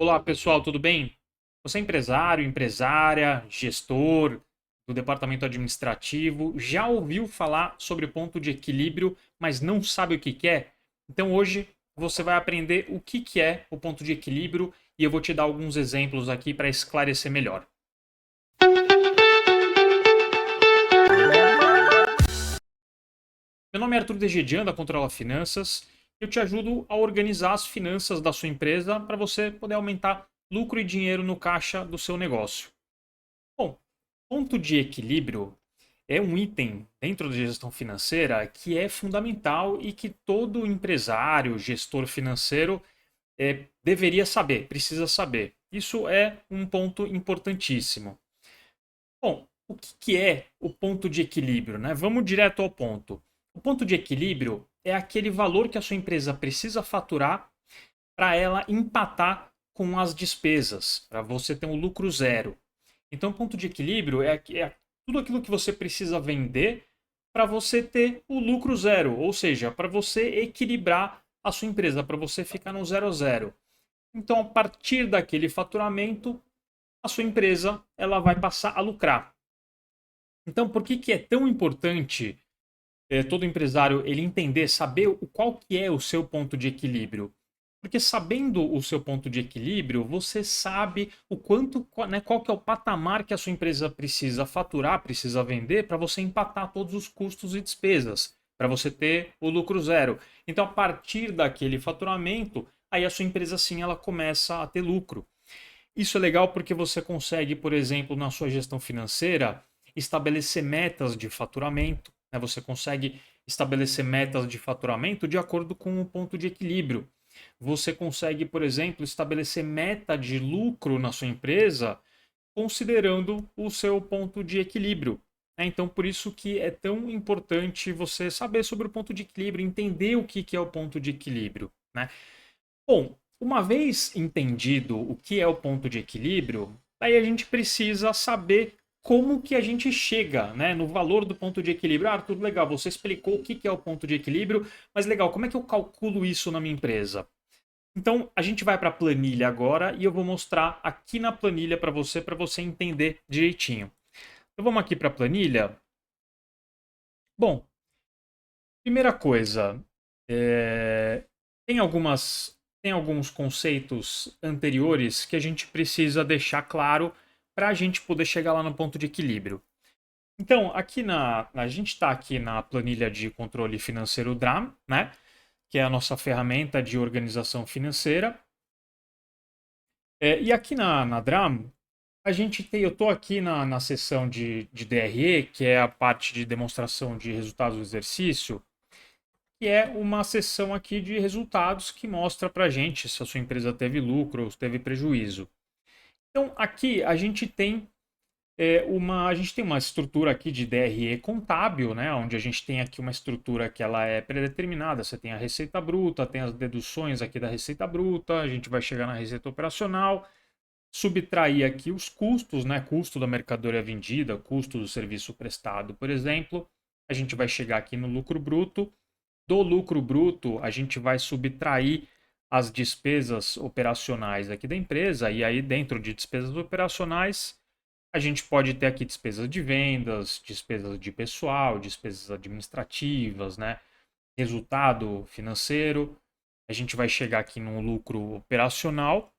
Olá, pessoal, tudo bem? Você é empresário, empresária, gestor do departamento administrativo, já ouviu falar sobre o ponto de equilíbrio, mas não sabe o que que é? Então hoje você vai aprender o que que é o ponto de equilíbrio e eu vou te dar alguns exemplos aqui para esclarecer melhor. Meu nome é Arthur Degedian, da Controla Finanças. Eu te ajudo a organizar as finanças da sua empresa para você poder aumentar lucro e dinheiro no caixa do seu negócio. Bom, ponto de equilíbrio é um item dentro da gestão financeira que é fundamental e que todo empresário, gestor financeiro deveria saber, precisa saber. Isso é um ponto importantíssimo. Bom, o que que é o ponto de equilíbrio, né? Vamos direto ao ponto. O ponto de equilíbrio é aquele valor que a sua empresa precisa faturar para ela empatar com as despesas, para você ter um lucro zero. Então, ponto de equilíbrio é tudo aquilo que você precisa vender para você ter o lucro zero, ou seja, para você equilibrar a sua empresa, para você ficar no zero a zero. Então, a partir daquele faturamento, a sua empresa ela vai passar a lucrar. Então, por que, que é tão importante todo empresário ele entender, saber qual que é o seu ponto de equilíbrio? Porque sabendo o seu ponto de equilíbrio, você sabe o quanto, né, qual que é o patamar que a sua empresa precisa faturar, precisa vender para você empatar todos os custos e despesas, para você ter o lucro zero. Então, a partir daquele faturamento, aí a sua empresa sim ela começa a ter lucro. Isso é legal porque você consegue, por exemplo, na sua gestão financeira, estabelecer metas de faturamento, né? Você consegue estabelecer metas de faturamento de acordo com o ponto de equilíbrio. Você consegue, por exemplo, estabelecer meta de lucro na sua empresa considerando o seu ponto de equilíbrio, né? Então, por isso que é tão importante você saber sobre o ponto de equilíbrio, entender o que é o ponto de equilíbrio, né? Bom, uma vez entendido o que é o ponto de equilíbrio, aí a gente precisa saber como que a gente chega, né, no valor do ponto de equilíbrio. Ah, Arthur, legal, você explicou o que é o ponto de equilíbrio, mas legal, como é que eu calculo isso na minha empresa? Então, a gente vai para a planilha agora e eu vou mostrar aqui na planilha para você entender direitinho. Então, vamos aqui para a planilha. Bom, primeira coisa, é, tem tem alguns conceitos anteriores que a gente precisa deixar claro para a gente poder chegar lá no ponto de equilíbrio. Então, a gente está aqui na planilha de controle financeiro DRAM, né? Que é a nossa ferramenta de organização financeira. E aqui na DRAM, eu estou aqui na seção de DRE, que é a parte de demonstração de resultados do exercício, que é uma seção aqui de resultados que mostra para a gente se a sua empresa teve lucro ou teve prejuízo. Então, aqui a gente tem uma estrutura aqui de DRE contábil, né, onde a gente tem aqui uma estrutura que ela é predeterminada. Você tem a receita bruta, tem as deduções aqui da receita bruta, a gente vai chegar na receita operacional, subtrair aqui os custos, né, custo da mercadoria vendida, custo do serviço prestado, por exemplo. A gente vai chegar aqui no lucro bruto. Do lucro bruto, a gente vai subtrair as despesas operacionais aqui da empresa, e aí dentro de despesas operacionais, a gente pode ter aqui despesas de vendas, despesas de pessoal, despesas administrativas, né? Resultado financeiro. A gente vai chegar aqui no lucro operacional.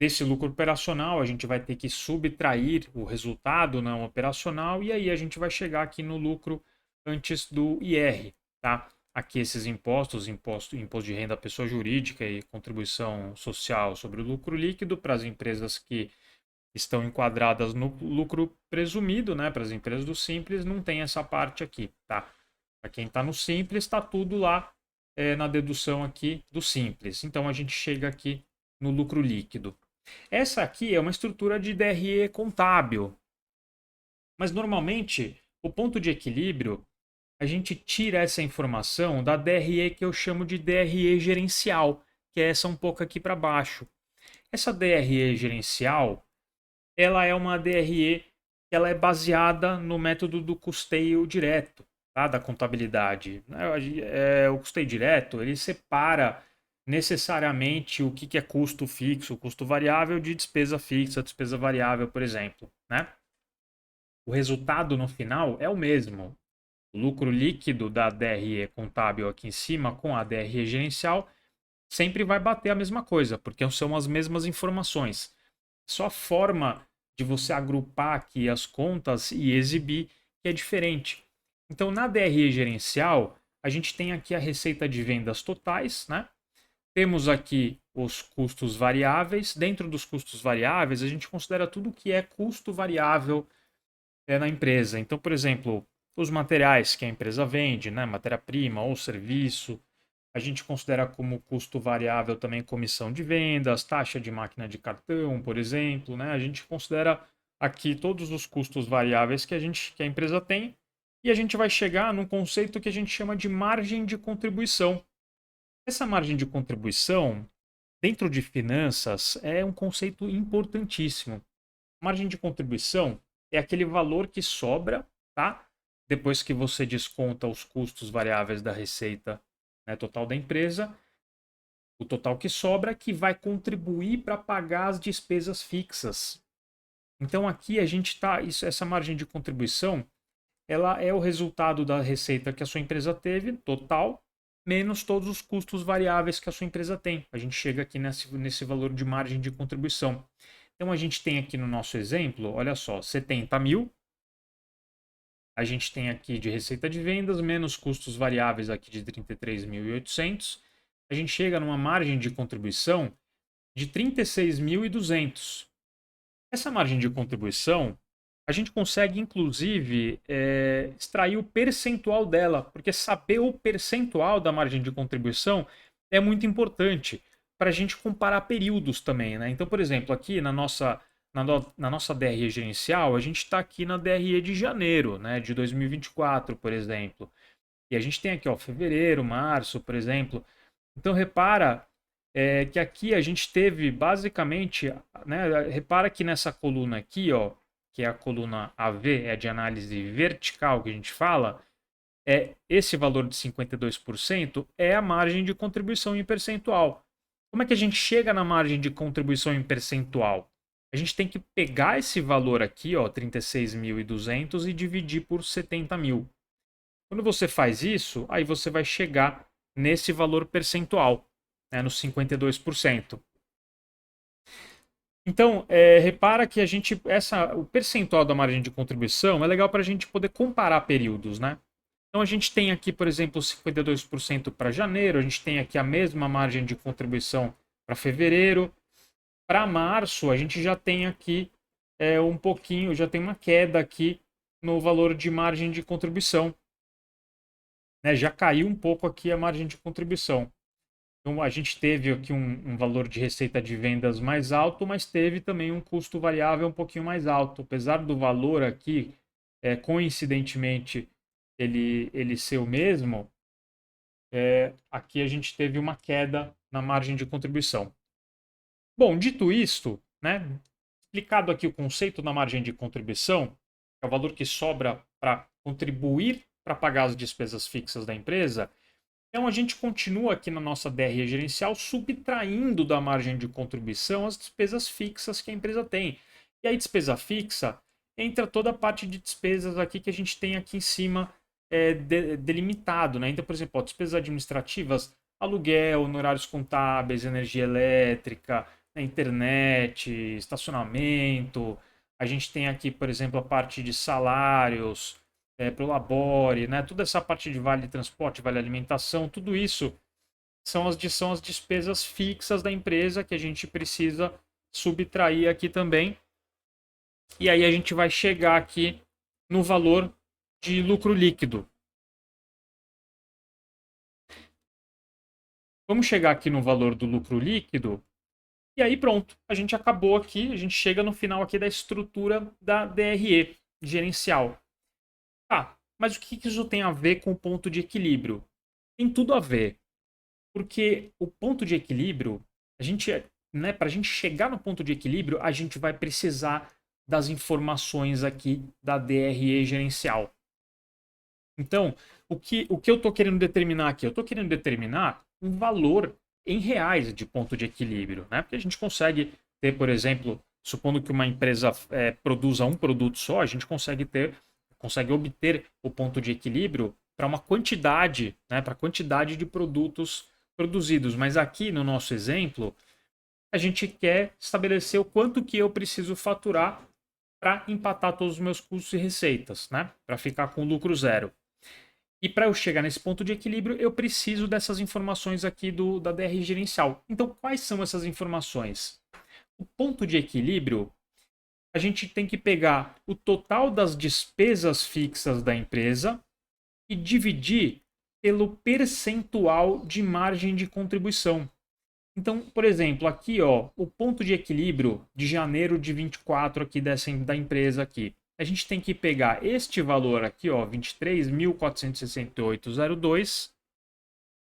Desse lucro operacional, a gente vai ter que subtrair o resultado não operacional, e aí a gente vai chegar aqui no lucro antes do IR, tá? Aqui esses impostos, imposto de renda à pessoa jurídica e contribuição social sobre o lucro líquido para as empresas que estão enquadradas no lucro presumido, né? Para as empresas do Simples não tem essa parte aqui, tá? Para quem está no Simples, está tudo lá na dedução aqui do Simples. Então a gente chega aqui no lucro líquido. Essa aqui é uma estrutura de DRE contábil, mas normalmente o ponto de equilíbrio a gente tira essa informação da DRE que eu chamo de DRE gerencial, que é essa um pouco aqui para baixo. Essa DRE gerencial, ela é uma DRE que ela é baseada no método do custeio direto, tá? Da contabilidade. O custeio direto ele separa necessariamente o que é custo fixo, custo variável de despesa fixa, despesa variável, por exemplo, né? O resultado no final é o mesmo. O lucro líquido da DRE contábil aqui em cima com a DRE gerencial sempre vai bater a mesma coisa, porque são as mesmas informações. Só a forma de você agrupar aqui as contas e exibir que é diferente. Então, na DRE gerencial, a gente tem aqui a receita de vendas totais, né? Temos aqui os custos variáveis. Dentro dos custos variáveis, a gente considera tudo que é custo variável na empresa. Então, por exemplo, os materiais que a empresa vende, né? Matéria-prima ou serviço. A gente considera como custo variável também comissão de vendas, taxa de máquina de cartão, por exemplo, né? A gente considera aqui todos os custos variáveis que a empresa tem e a gente vai chegar num conceito que a gente chama de margem de contribuição. Essa margem de contribuição, dentro de finanças, é um conceito importantíssimo. Margem de contribuição é aquele valor que sobra, tá? Depois que você desconta os custos variáveis da receita, né, total da empresa, o total que sobra que vai contribuir para pagar as despesas fixas. Então aqui a gente está, essa margem de contribuição, ela é o resultado da receita que a sua empresa teve, total, menos todos os custos variáveis que a sua empresa tem. A gente chega aqui nesse valor de margem de contribuição. Então a gente tem aqui no nosso exemplo, olha só, 70 mil. A gente tem aqui de receita de vendas, menos custos variáveis aqui de 33.800. A gente chega numa margem de contribuição de 36.200. Essa margem de contribuição, a gente consegue, inclusive, extrair o percentual dela, porque saber o percentual da margem de contribuição é muito importante para a gente comparar períodos também, né? Então, por exemplo, aqui na nossa DRE gerencial, a gente está aqui na DRE de janeiro, né, de 2024, por exemplo. E a gente tem aqui, ó, fevereiro, março, por exemplo. Então, repara que aqui a gente teve basicamente, né, repara que nessa coluna aqui, ó, que é a coluna AV, é de análise vertical que a gente fala, esse valor de 52% é a margem de contribuição em percentual. Como é que a gente chega na margem de contribuição em percentual? A gente tem que pegar esse valor aqui, ó, 36.200 e dividir por 70 mil. Quando você faz isso, aí você vai chegar nesse valor percentual, né, nos 52%. Então, repara que o percentual da margem de contribuição é legal para a gente poder comparar períodos, né? Então a gente tem aqui, por exemplo, 52% para janeiro, a gente tem aqui a mesma margem de contribuição para fevereiro. Para março, a gente já tem aqui um pouquinho, já tem uma queda aqui no valor de margem de contribuição. Né? Já caiu um pouco aqui a margem de contribuição. Então a gente teve aqui um valor de receita de vendas mais alto, mas teve também um custo variável um pouquinho mais alto. Apesar do valor aqui, coincidentemente, ele ser o mesmo, aqui a gente teve uma queda na margem de contribuição. Bom, dito isto, né, explicado aqui o conceito da margem de contribuição, que é o valor que sobra para contribuir para pagar as despesas fixas da empresa, então a gente continua aqui na nossa DRE gerencial subtraindo da margem de contribuição as despesas fixas que a empresa tem. E aí, despesa fixa, entra toda a parte de despesas aqui que a gente tem aqui em cima delimitado, né? Então, por exemplo, ó, despesas administrativas, aluguel, honorários contábeis, energia elétrica, internet, estacionamento. A gente tem aqui, por exemplo, a parte de salários, para o Labore, né? Toda essa parte de vale transporte, vale alimentação, tudo isso são as despesas fixas da empresa que a gente precisa subtrair aqui também. E aí a gente vai chegar aqui no valor de lucro líquido. Vamos chegar aqui no valor do lucro líquido. E aí pronto, a gente acabou aqui, a gente chega no final aqui da estrutura da DRE gerencial. Tá, mas o que isso tem a ver com o ponto de equilíbrio? Tem tudo a ver. Porque o ponto de equilíbrio, né, para a gente chegar no ponto de equilíbrio, a gente vai precisar das informações aqui da DRE gerencial. Então, o que eu estou querendo determinar aqui? Eu estou querendo determinar um valor em reais de ponto de equilíbrio, né? Porque a gente consegue ter, por exemplo, supondo que uma empresa produza um produto só, a gente consegue obter o ponto de equilíbrio para uma quantidade, né? Para a quantidade de produtos produzidos. Mas aqui no nosso exemplo, a gente quer estabelecer o quanto que eu preciso faturar para empatar todos os meus custos e receitas, né? Para ficar com lucro zero. E para eu chegar nesse ponto de equilíbrio, eu preciso dessas informações aqui da DR gerencial. Então, quais são essas informações? O ponto de equilíbrio, a gente tem que pegar o total das despesas fixas da empresa e dividir pelo percentual de margem de contribuição. Então, por exemplo, aqui ó, o ponto de equilíbrio de janeiro de 24 aqui da empresa aqui. A gente tem que pegar este valor aqui, ó, 23.468,02,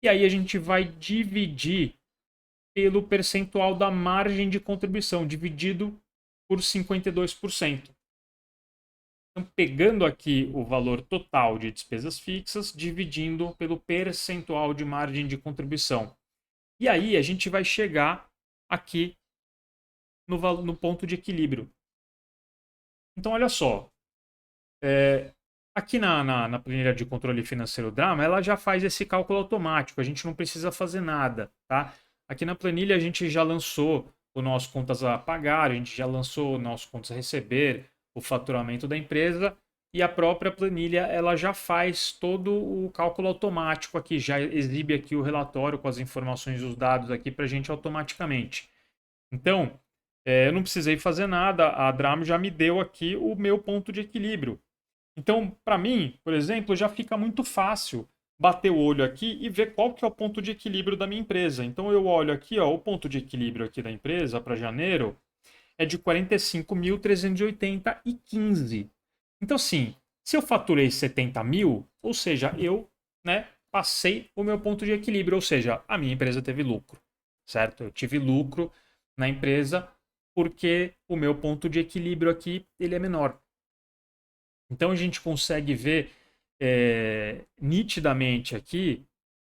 e aí a gente vai dividir pelo percentual da margem de contribuição, dividido por 52%. Então, pegando aqui o valor total de despesas fixas, dividindo pelo percentual de margem de contribuição. E aí a gente vai chegar aqui no ponto de equilíbrio. Então, olha só. Aqui na planilha de controle financeiro Drama, ela já faz esse cálculo automático. A gente não precisa fazer nada, tá? Aqui na planilha a gente já lançou o nosso contas a pagar, a gente já lançou o nosso contas a receber, o faturamento da empresa, e a própria planilha ela já faz todo o cálculo automático aqui, já exibe aqui o relatório com as informações e os dados aqui para a gente automaticamente. Então, eu não precisei fazer nada, a Drama já me deu aqui o meu ponto de equilíbrio. Então, para mim, por exemplo, já fica muito fácil bater o olho aqui e ver qual que é o ponto de equilíbrio da minha empresa. Então, eu olho aqui, ó, o ponto de equilíbrio aqui da empresa para janeiro é de 45.380,15. Então, assim, se eu faturei 70 mil, ou seja, eu, né, passei o meu ponto de equilíbrio, ou seja, a minha empresa teve lucro, certo? Eu tive lucro na empresa porque o meu ponto de equilíbrio aqui ele é menor. Então a gente consegue ver nitidamente aqui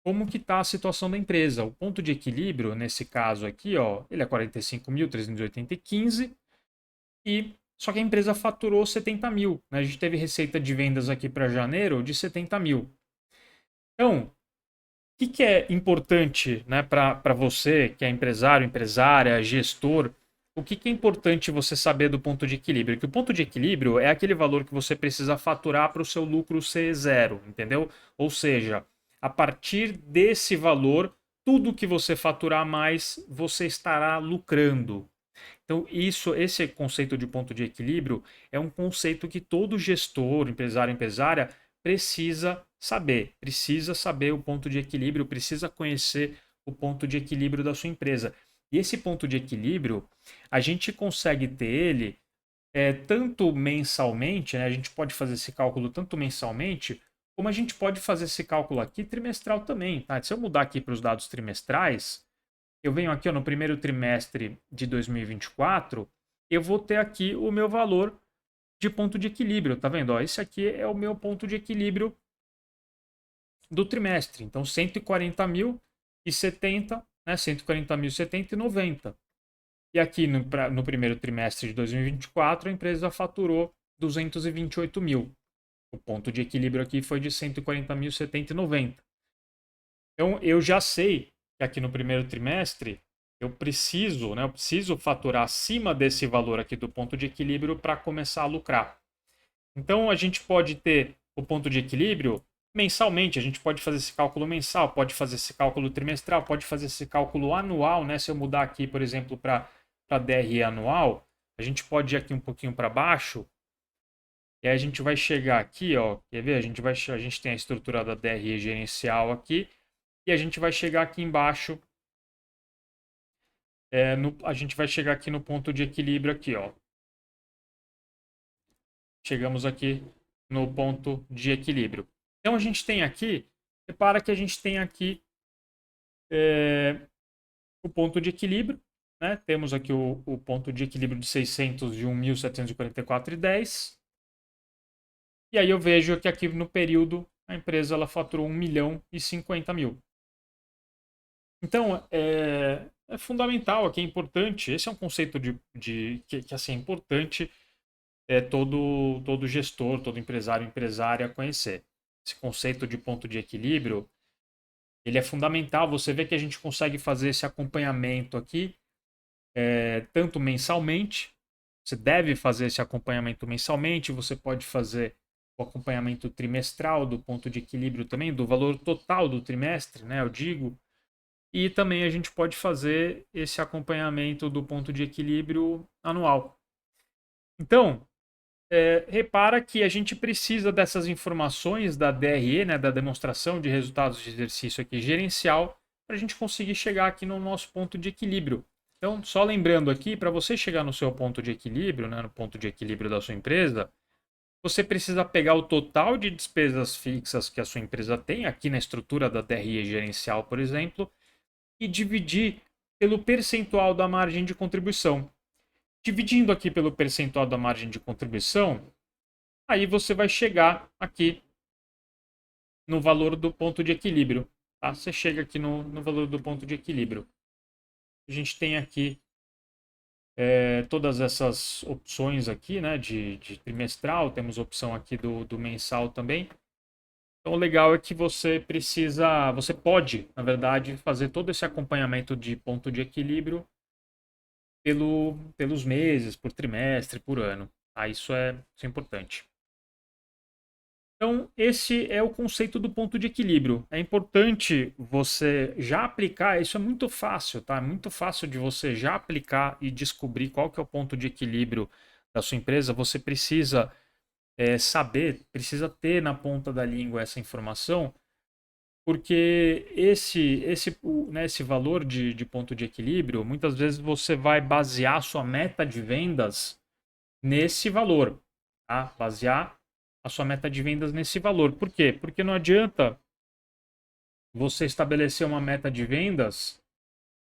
como que está a situação da empresa. O ponto de equilíbrio, nesse caso aqui, ó, ele é 45.380,15 e só que a empresa faturou 70 mil. Né? A gente teve receita de vendas aqui para janeiro de 70 mil. Então, o que é importante, né, para você que é empresário, empresária, gestor? O que é importante você saber do ponto de equilíbrio? Que o ponto de equilíbrio é aquele valor que você precisa faturar para o seu lucro ser zero, entendeu? Ou seja, a partir desse valor, tudo que você faturar mais, você estará lucrando. Então, esse conceito de ponto de equilíbrio é um conceito que todo gestor, empresário, empresária precisa saber o ponto de equilíbrio, precisa conhecer o ponto de equilíbrio da sua empresa. E esse ponto de equilíbrio, a gente consegue ter ele tanto mensalmente, né? A gente pode fazer esse cálculo tanto mensalmente, como a gente pode fazer esse cálculo aqui trimestral também, tá? Se eu mudar aqui para os dados trimestrais, eu venho aqui ó, no primeiro trimestre de 2024, eu vou ter aqui o meu valor de ponto de equilíbrio, tá vendo? Ó, esse aqui é o meu ponto de equilíbrio do trimestre. Então, 140.070, né? 140.070 e 90. E aqui no primeiro trimestre de 2024, a empresa faturou 228 mil. O ponto de equilíbrio aqui foi de 140.070 e 90. Então, eu já sei que aqui no primeiro trimestre eu preciso faturar acima desse valor aqui do ponto de equilíbrio para começar a lucrar. Então, a gente pode ter o ponto de equilíbrio mensalmente, a gente pode fazer esse cálculo mensal, pode fazer esse cálculo trimestral, pode fazer esse cálculo anual, né? Se eu mudar aqui, por exemplo, para DRE anual, a gente pode ir aqui um pouquinho para baixo, e aí a gente vai chegar aqui, ó, quer ver? A gente tem a estrutura da DRE gerencial aqui, e a gente vai chegar aqui embaixo, a gente vai chegar aqui no ponto de equilíbrio aqui, ó. Chegamos aqui no ponto de equilíbrio. Então a gente tem aqui, repara que a gente tem aqui o ponto de equilíbrio, né? Temos aqui o ponto de equilíbrio de 601.744,10. E aí eu vejo que aqui no período a empresa ela faturou 1.050.000. Então, é fundamental, aqui é importante, esse é um conceito que assim, é importante todo gestor, todo empresário, empresária conhecer. Esse conceito de ponto de equilíbrio, ele é fundamental. Você vê que a gente consegue fazer esse acompanhamento aqui, tanto mensalmente, você deve fazer esse acompanhamento mensalmente, você pode fazer o acompanhamento trimestral do ponto de equilíbrio também, do valor total do trimestre, né, eu digo, e também a gente pode fazer esse acompanhamento do ponto de equilíbrio anual. Então, repara que a gente precisa dessas informações da DRE, né, da demonstração de resultados de exercício aqui gerencial, para a gente conseguir chegar aqui no nosso ponto de equilíbrio. Então, só lembrando aqui, para você chegar no seu ponto de equilíbrio, né, no ponto de equilíbrio da sua empresa, você precisa pegar o total de despesas fixas que a sua empresa tem, aqui na estrutura da DRE gerencial, por exemplo, e dividir pelo percentual da margem de contribuição. Dividindo aqui pelo percentual da margem de contribuição, aí você vai chegar aqui no valor do ponto de equilíbrio. Tá? Você chega aqui no valor do ponto de equilíbrio. A gente tem aqui todas essas opções aqui, né, de trimestral, temos opção aqui do mensal também. Então, o legal é que você pode, na verdade, fazer todo esse acompanhamento de ponto de equilíbrio pelos meses, por trimestre, por ano. Tá? Isso é importante. Então, esse é o conceito do ponto de equilíbrio. É importante você já aplicar, isso é muito fácil, tá? É muito fácil de você já aplicar e descobrir qual que é o ponto de equilíbrio da sua empresa. Você precisa saber, precisa ter na ponta da língua essa informação, porque esse valor de ponto de equilíbrio, muitas vezes você vai basear sua meta de vendas nesse valor, tá? Basear a sua meta de vendas nesse valor. Por quê? Porque não adianta você estabelecer uma meta de vendas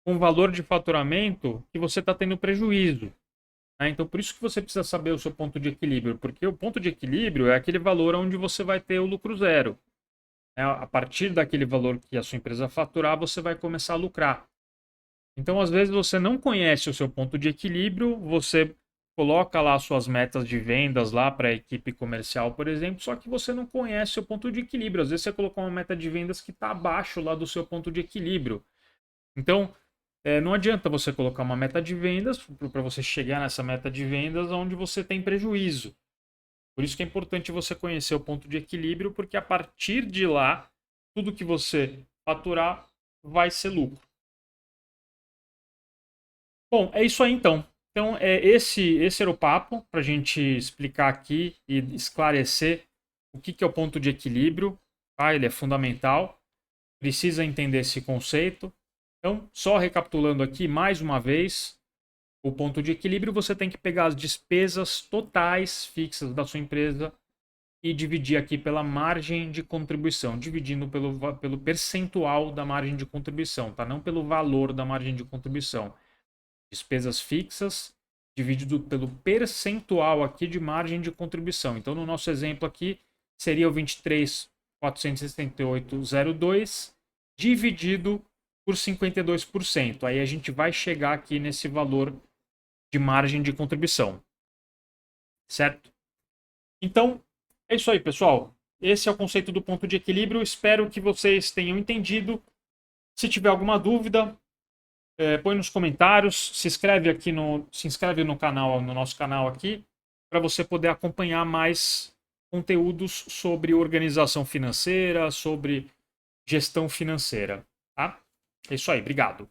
com valor de faturamento que você está tendo prejuízo. Né? Então, por isso que você precisa saber o seu ponto de equilíbrio, porque o ponto de equilíbrio é aquele valor onde você vai ter o lucro zero. A partir daquele valor que a sua empresa faturar, você vai começar a lucrar. Então, às vezes, você não conhece o seu ponto de equilíbrio, você coloca lá suas metas de vendas lá para a equipe comercial, por exemplo, só que você não conhece o ponto de equilíbrio. Às vezes você colocou uma meta de vendas que está abaixo lá do seu ponto de equilíbrio. Então, não adianta você colocar uma meta de vendas para você chegar nessa meta de vendas onde você tem prejuízo. Por isso que é importante você conhecer o ponto de equilíbrio, porque a partir de lá, tudo que você faturar vai ser lucro. Bom, é isso aí então. Então, esse era o papo para a gente explicar aqui e esclarecer o que é o ponto de equilíbrio. Tá? Ele é fundamental. Precisa entender esse conceito. Então, só recapitulando aqui mais uma vez, o ponto de equilíbrio, você tem que pegar as despesas totais fixas da sua empresa e dividir aqui pela margem de contribuição, dividindo pelo percentual da margem de contribuição, tá? Não pelo valor da margem de contribuição. Despesas fixas dividido pelo percentual aqui de margem de contribuição. Então, no nosso exemplo aqui, seria o 23.468,02 dividido por 52%. Aí a gente vai chegar aqui nesse valor de margem de contribuição. Certo? Então, é isso aí, pessoal. Esse é o conceito do ponto de equilíbrio. Espero que vocês tenham entendido. Se tiver alguma dúvida, põe nos comentários, se inscreve no canal, no nosso canal aqui, para você poder acompanhar mais conteúdos sobre organização financeira, sobre gestão financeira, tá? É isso aí, obrigado.